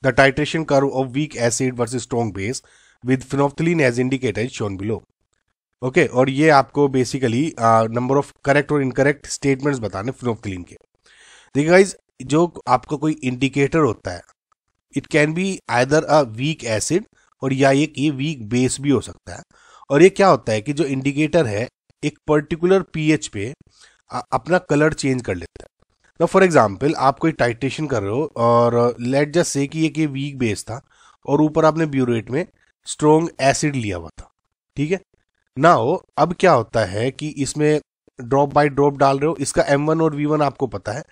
The titration curve of weak acid versus strong base with phenolphthalein as indicator is shown below. Okay, और ये आपको basically number of correct और incorrect statements बताने phenolphthalein के। देखिए guys, जो आपका कोई इंडिकेटर होता है, it can be either a weak acid और या ये वीक बेस भी हो सकता है। और ये क्या होता है कि जो इंडिकेटर है एक पर्टिकुलर पीएच पे अपना कलर चेंज कर लेता है। तो फॉर एग्जांपल आप कोई टाइट्रेशन कर रहे हो और लेट जस्ट से कि ये वीक बेस था और ऊपर आपने ब्यूरेट में स्ट्रॉन्ग एसिड लिया हुआ था, ठीक है ना। अब क्या होता है कि इसमें ड्रॉप बाय ड्रॉप डाल रहे हो, इसका M1 और V1 आपको पता है,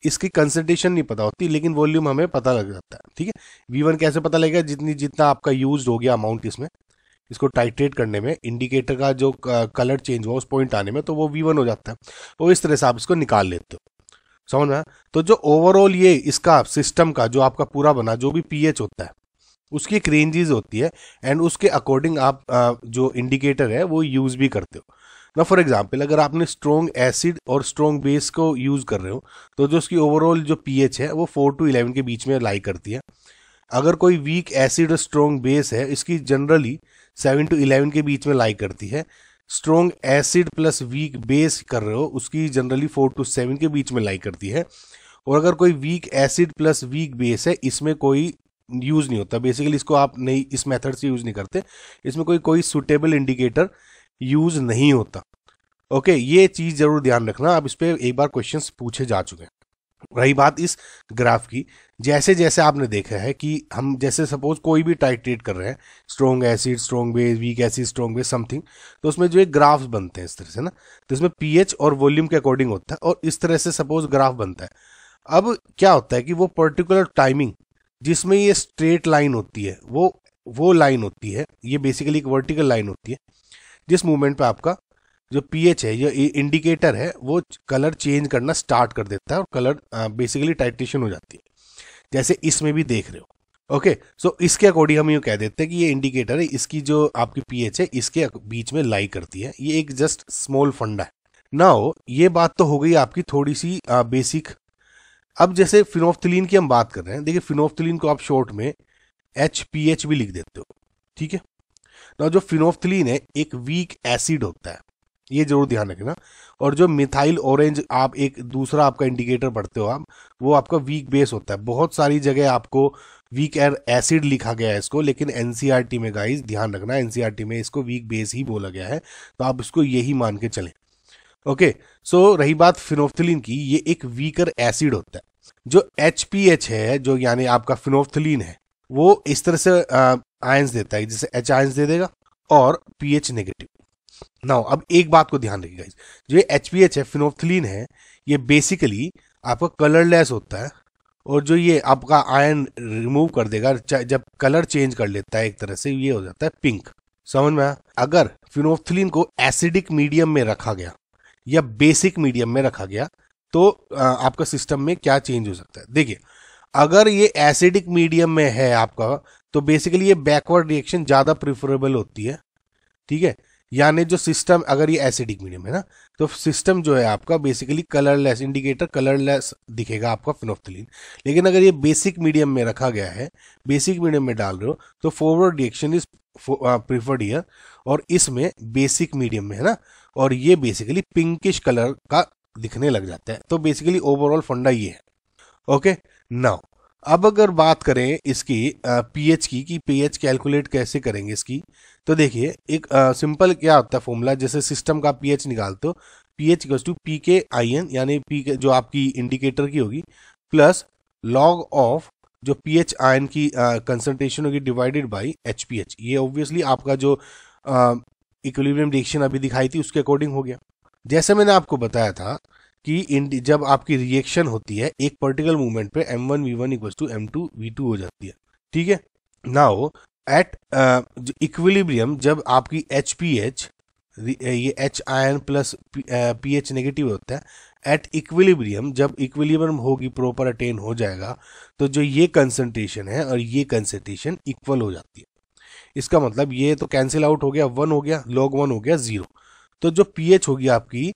इसकी कंसंट्रेशन नहीं पता होती लेकिन वॉल्यूम हमें पता लग जाता है, ठीक है। V1 कैसे पता लगेगा, जितना आपका यूज हो गया अमाउंट इसमें, इसको टाइट्रेट करने में इंडिकेटर का जो कलर चेंज हुआ उस पॉइंट आने में, तो वो V1 हो जाता है। तो इस तरह से आप इसको निकाल लेते हो, समझ में। तो जो ओवरऑल ये इसका सिस्टम का जो आपका पूरा बना जो भी पीएच होता है उसकी एक रेंजेस होती है एंड उसके अकॉर्डिंग आप जो इंडिकेटर है वो यूज भी करते हो ना। फॉर एग्जांपल अगर आपने स्ट्रॉन्ग एसिड और स्ट्रॉन्ग बेस को यूज कर रहे हो तो जो उसकी ओवरऑल जो पीएच है वो 4 to 11 के बीच में लाई करती है। अगर कोई वीक एसिड और स्ट्रॉन्ग बेस है इसकी जनरली 7 to 11 के बीच में लाई करती है। Strong acid plus weak base कर रहे हो उसकी जनरली 4 to 7 के बीच में लाई करती है। और अगर कोई weak acid plus weak base है इसमें कोई यूज नहीं होता, बेसिकली इसको आप नहीं इस मेथड से यूज नहीं करते, इसमें कोई सुटेबल इंडिकेटर यूज नहीं होता। ओके, ये चीज जरूर ध्यान रखना। अब इस पे एक बार क्वेश्चंस पूछे जा चुके हैं। रही बात इस ग्राफ की, जैसे जैसे आपने देखा है कि हम जैसे सपोज कोई भी टाइट्रेट कर रहे हैं, strong acid strong base weak acid strong base something, तो उसमें जो एक ग्राफ्स बनते हैं इस तरह से ना, तो इसमें पीएच और वॉल्यूम के अकॉर्डिंग होता है और इस तरह से सपोज ग्राफ बनता है। अब क्या होता है कि वो पर्टिकुलर टाइमिंग जिसमें ये स्ट्रेट लाइन होती है वो लाइन होती है, ये बेसिकली एक वर्टिकल लाइन होती है जिस मूवमेंट पे आपका जो पीएच है ये इंडिकेटर है वो कलर चेंज करना स्टार्ट कर देता है और कलर बेसिकली टाइट्रेशन हो जाती है, जैसे इसमें भी देख रहे हो। ओके, सो इसके अकॉर्डिंग हम यूँ कह देते हैं कि ये इंडिकेटर है, इसकी जो आपकी पीएच है इसके बीच में लाई करती है। ये एक जस्ट स्मॉल फंडा है। नाउ ये बात तो हो गई आपकी थोड़ी सी बेसिक। अब जैसे फिनोफ्थलीन की हम बात कर रहे हैं, देखिए फिनोफ्थलीन को आप शॉर्ट में HPH भी लिख देते हो, ठीक है ना। जो फिनोफ्थलीन है एक वीक एसिड होता है, ये जरूर ध्यान रखना। और जो मिथाइल ऑरेंज आप एक दूसरा आपका इंडिकेटर पढ़ते हो आप, वो आपका वीक बेस होता है। बहुत सारी जगह आपको वीक एसिड लिखा गया है इसको, लेकिन एनसीईआरटी में गाइस ध्यान रखना, एनसीईआरटी में इसको वीक बेस ही बोला गया है, तो आप इसको यही मान के चलें। ओके, सो रही बात फिनोफ्थलीन की, ये एक वीकर एसिड होता है। जो HPH है जो यानी आपका फिनोफ्थलीन है वो इस तरह से आयंस देता है, जैसे H आयंस दे देगा और pH नेगेटिव। नाउ अब एक बात को ध्यान रखिएगा, जो ये HPH है फिनोफ्थलीन है ये बेसिकली आपका कलरलेस होता है और जो ये आपका आयन रिमूव कर देगा जब कलर चेंज कर लेता है एक तरह से, ये हो जाता है पिंक। समझ में आया? अगर फिनोफ्थलीन को एसिडिक मीडियम में रखा गया या बेसिक मीडियम में रखा गया तो आपका सिस्टम में क्या चेंज हो सकता है। देखिए, अगर ये एसिडिक मीडियम में है आपका तो बेसिकली ये बैकवर्ड रिएक्शन ज्यादा प्रिफरेबल होती है, ठीक है। यानी जो सिस्टम अगर ये एसिडिक मीडियम है ना तो सिस्टम जो है आपका बेसिकली कलरलेस, इंडिकेटर कलरलेस दिखेगा आपका फिनोफ्थलीन। लेकिन अगर ये बेसिक मीडियम में रखा गया है, बेसिक मीडियम में डाल रहे हो तो forward reaction is preferred here, और इसमें बेसिक मीडियम में है ना और ये बेसिकली पिंकिश कलर का दिखने लग जाता है। तो बेसिकली ओवरऑल फंडा ये है। ओके, नाउ अब अगर बात करें इसकी पीएच की कि पीएच कैलकुलेट कैसे करेंगे इसकी, तो देखिए एक सिंपल क्या होता है फॉर्मूला, जैसे सिस्टम का पीएच निकालते हो, पीएच इक्वल्स टू PKIN यानी पी जो आपकी इंडिकेटर की होगी प्लस लॉग ऑफ जो पीएच आयन की कंसंट्रेशन होगी डिवाइडेड बाय HPH। ये ऑब्वियसली आपका जो इक्विलिब्रियम रिएक्शन अभी दिखाई थी उसके अकॉर्डिंग हो गया। जैसे मैंने आपको बताया था कि जब आपकी रिएक्शन होती है एक पर्टिकुलर मूवमेंट पे M1V1 इक्वल्स टू M2V2 हो जाती है, ठीक है। नाउ एट इक्विलिब्रियम जब आपकी HPH ये H ion plus pH negative होता है, एट इक्विलिब्रियम जब इक्विलिब्रियम होगी प्रॉपर अटेन हो जाएगा तो जो ये कंसंट्रेशन है और ये कंसंट्रेशन इक्वल हो जाती है। इसका मतलब ये तो कैंसिल आउट हो गया, 1 हो गया, log 1 हो गया 0। तो जो pH होगी आपकी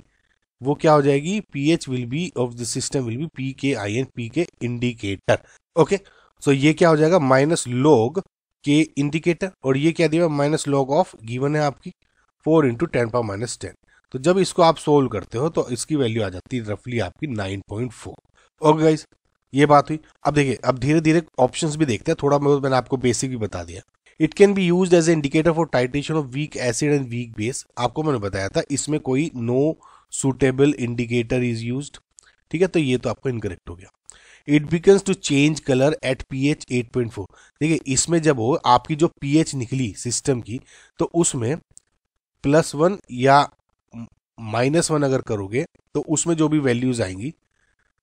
वो क्या हो जाएगी, pH will be of the system will be PKIN, PK indicator. Okay, so ये क्या हो जाएगा, माइनस लॉग के इंडिकेटर, और ये क्या दिया, माइनस लॉग ऑफ गिवन है आपकी 4 इंटू 10⁻10। तो जब इसको आप सोल्व करते हो तो इसकी वैल्यू आ जाती है रफली आपकी 9.4। ओके गाइस, ये बात हुई। अब देखिए, अब धीरे धीरे ऑप्शंस भी देखते हैं, थोड़ा बहुत मैंने आपको बेसिक भी बता दिया। It can be used as a indicator for titration of weak acid and weak base. आपको मैंने बताया था इसमें कोई no suitable indicator is used, ठीक है, तो ये तो आपका इनकरेक्ट हो गया। It begins to change colour at pH 8.4। देखिए इसमें जब हो आपकी जो pH निकली सिस्टम की, तो उसमें +1 या -1 अगर करोगे तो उसमें जो भी वैल्यूज आएंगी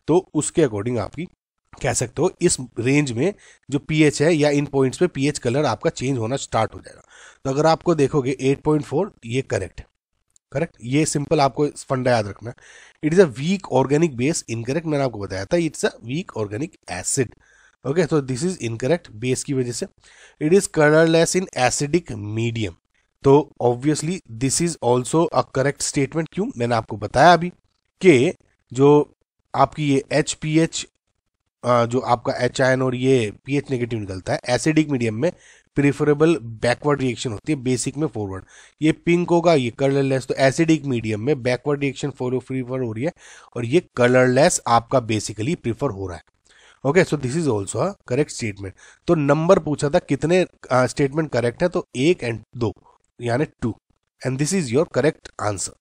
तो उसके अकॉर्डिंग आपकी कह सकते हो इस रेंज में जो pH है या इन पॉइंट्स पे pH कलर आपका चेंज होना स्टार्ट हो जाएगा। तो अगर आपको देखोगे 8.4 ये करेक्ट है, करेक्ट, ये सिंपल आपको फंडा याद रखना। It is a weak organic base, incorrect, मैंने आपको बताया था it's a weak organic acid. Okay, तो दिस इज इनकरेक्ट बेस की वजह से। It is colourless in acidic medium, तो obviously this is also a correct statement. क्यों, मैंने आपको बताया अभी कि जो आपकी ये HPH जो आपका H आयन और ये pH नेगेटिव निकलता है, एसिडिक मीडियम में प्रिफरेबल बैकवर्ड रिएक्शन होती है, बेसिक में फॉरवर्ड। ये पिंक होगा, ये कलरलेस, तो एसिडिक मीडियम में बैकवर्ड रिएक्शन प्रिफर हो रही है, और ये कलरलेस आपका बेसिकली प्रिफर हो रहा है। Okay, so this is also a correct statement. तो नंबर पूछा था कितने स्टेटमेंट करेक्ट है, तो 1 और 2 यानी 2, and this is your correct answer.